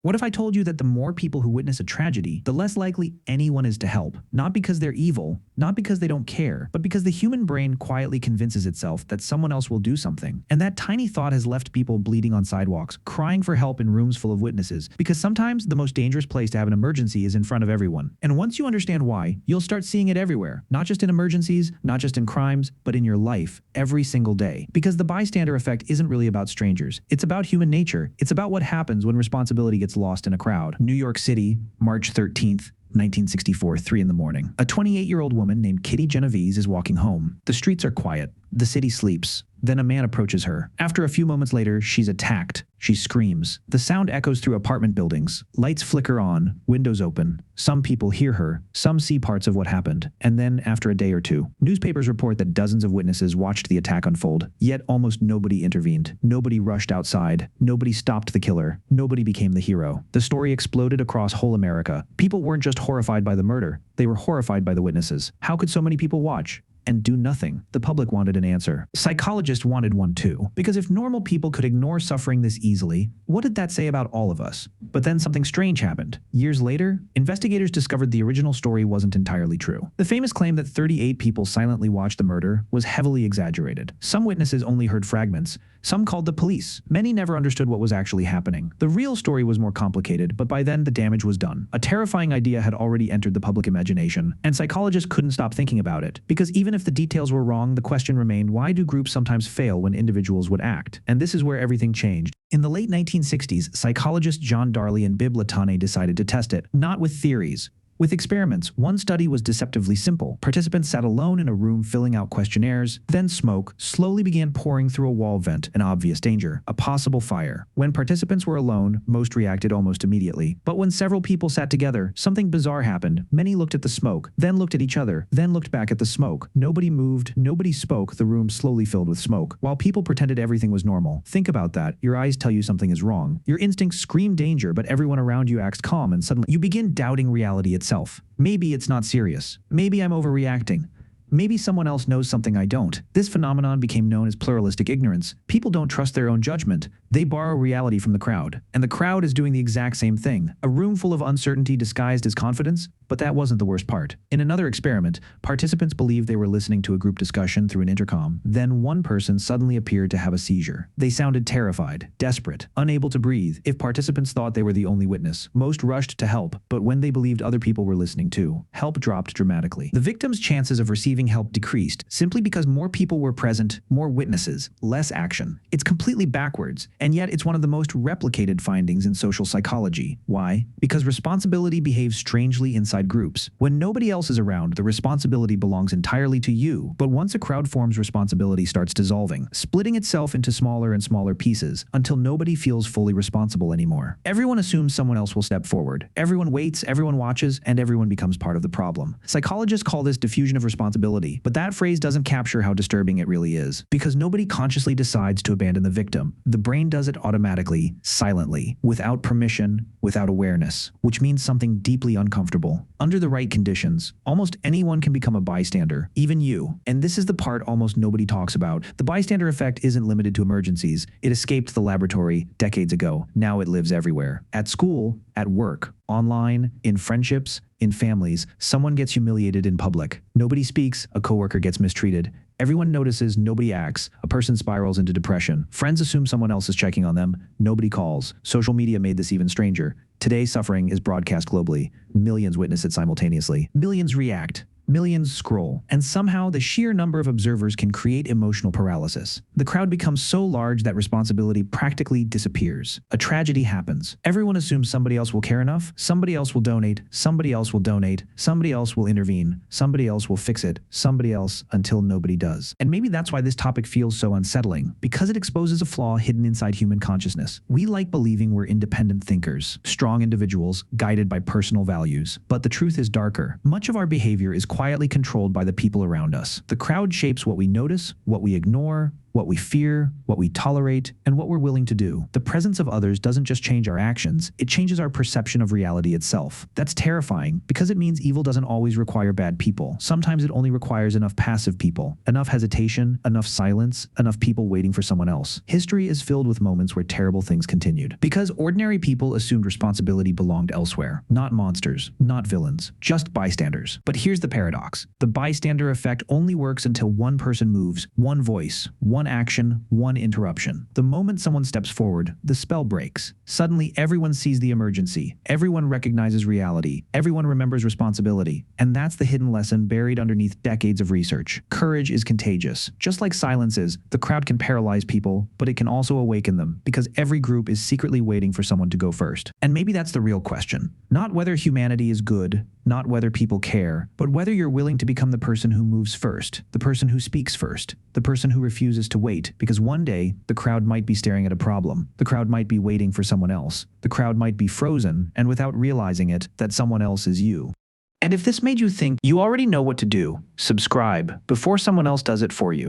What if I told you that the more people who witness a tragedy, the less likely anyone is to help? Not because they're evil, not because they don't care, but because the human brain quietly convinces itself that someone else will do something. And that tiny thought has left people bleeding on sidewalks, crying for help in rooms full of witnesses, because sometimes the most dangerous place to have an emergency is in front of everyone. And once you understand why, you'll start seeing it everywhere, not just in emergencies, not just in crimes, but in your life, every single day. Because the bystander effect isn't really about strangers. It's about human nature. It's about what happens when responsibility gets lost in a crowd. New York City, March 13th, 1964, 3 in the morning. A 28-year-old woman named Kitty Genovese is walking home. The streets are quiet. The city sleeps. Then a man approaches her. After a few moments later, she's attacked. She screams. The sound echoes through apartment buildings. Lights flicker on. Windows open. Some people hear her. Some see parts of what happened. And then, after a day or two, newspapers report that dozens of witnesses watched the attack unfold. Yet almost nobody intervened. Nobody rushed outside. Nobody stopped the killer. Nobody became the hero. The story exploded across whole America. People weren't just horrified by the murder. They were horrified by the witnesses. How could so many people watch and do nothing? The public wanted an answer. Psychologists wanted one too, because if normal people could ignore suffering this easily, what did that say about all of us? But then something strange happened. Years later, investigators discovered the original story wasn't entirely true. The famous claim that 38 people silently watched the murder was heavily exaggerated. Some witnesses only heard fragments. Some called the police. Many never understood what was actually happening. The real story was more complicated, but by then the damage was done. A terrifying idea had already entered the public imagination, and psychologists couldn't stop thinking about it. Because even if the details were wrong, the question remained, why do groups sometimes fail when individuals would act? And this is where everything changed. In the late 1960s, psychologists John Darley and Bibb Latané decided to test it, not with theories, with experiments. One study was deceptively simple. Participants sat alone in a room filling out questionnaires. Then smoke slowly began pouring through a wall vent, an obvious danger, a possible fire. When participants were alone, most reacted almost immediately. But when several people sat together, something bizarre happened. Many looked at the smoke, then looked at each other, then looked back at the smoke. Nobody moved, nobody spoke. The room slowly filled with smoke, while people pretended everything was normal. Think about that. Your eyes tell you something is wrong. Your instincts scream danger, but everyone around you acts calm, and suddenly you begin doubting reality itself. Maybe it's not serious. Maybe I'm overreacting. Maybe someone else knows something I don't. This phenomenon became known as pluralistic ignorance. People don't trust their own judgment. They borrow reality from the crowd. And the crowd is doing the exact same thing. A room full of uncertainty disguised as confidence. But that wasn't the worst part. In another experiment, participants believed they were listening to a group discussion through an intercom. Then one person suddenly appeared to have a seizure. They sounded terrified, desperate, unable to breathe. If participants thought they were the only witness, most rushed to help. But when they believed other people were listening too, help dropped dramatically. The victim's chances of receiving help decreased simply because more people were present, more witnesses, less action. It's completely backwards, and yet it's one of the most replicated findings in social psychology. Why? Because responsibility behaves strangely inside groups. When nobody else is around, the responsibility belongs entirely to you. But once a crowd forms, responsibility starts dissolving, splitting itself into smaller and smaller pieces until nobody feels fully responsible anymore. Everyone assumes someone else will step forward. Everyone waits, everyone watches, and everyone becomes part of the problem. Psychologists call this diffusion of responsibility, but that phrase doesn't capture how disturbing it really is. Because nobody consciously decides to abandon the victim. The brain does it automatically, silently, without permission, without awareness, which means something deeply uncomfortable. Under the right conditions, almost anyone can become a bystander, even you. And this is the part almost nobody talks about. The bystander effect isn't limited to emergencies. It escaped the laboratory decades ago. Now it lives everywhere. At school, at work, online, in friendships, in families, someone gets humiliated in public. Nobody speaks, a coworker gets mistreated. Everyone notices, nobody acts. A person spirals into depression. Friends assume someone else is checking on them. Nobody calls. Social media made this even stranger. Today, suffering is broadcast globally. Millions witness it simultaneously. Millions react. Millions scroll, and somehow the sheer number of observers can create emotional paralysis. The crowd becomes so large that responsibility practically disappears. A tragedy happens. Everyone assumes somebody else will care enough, somebody else will donate, somebody else will donate, somebody else will intervene, somebody else will fix it, somebody else, until nobody does. And maybe that's why this topic feels so unsettling, because it exposes a flaw hidden inside human consciousness. We like believing we're independent thinkers, strong individuals, guided by personal values. But the truth is darker. Much of our behavior is quietly controlled by the people around us. The crowd shapes what we notice, what we ignore, what we fear, what we tolerate, and what we're willing to do. The presence of others doesn't just change our actions, it changes our perception of reality itself. That's terrifying because it means evil doesn't always require bad people. Sometimes it only requires enough passive people, enough hesitation, enough silence, enough people waiting for someone else. History is filled with moments where terrible things continued because ordinary people assumed responsibility belonged elsewhere. Not monsters, not villains, just bystanders. But here's the paradox. The bystander effect only works until one person moves, one voice, one action, one interruption. The moment someone steps forward, the spell breaks. Suddenly, everyone sees the emergency. Everyone recognizes reality. Everyone remembers responsibility. And that's the hidden lesson buried underneath decades of research. Courage is contagious. Just like silence is, the crowd can paralyze people, but it can also awaken them because every group is secretly waiting for someone to go first. And maybe that's the real question. Not whether humanity is good, not whether people care, but whether you're willing to become the person who moves first, the person who speaks first, the person who refuses to wait, because one day the crowd might be staring at a problem. The crowd might be waiting for someone else. The crowd might be frozen, and without realizing it, that someone else is you. And if this made you think you already know what to do, subscribe before someone else does it for you.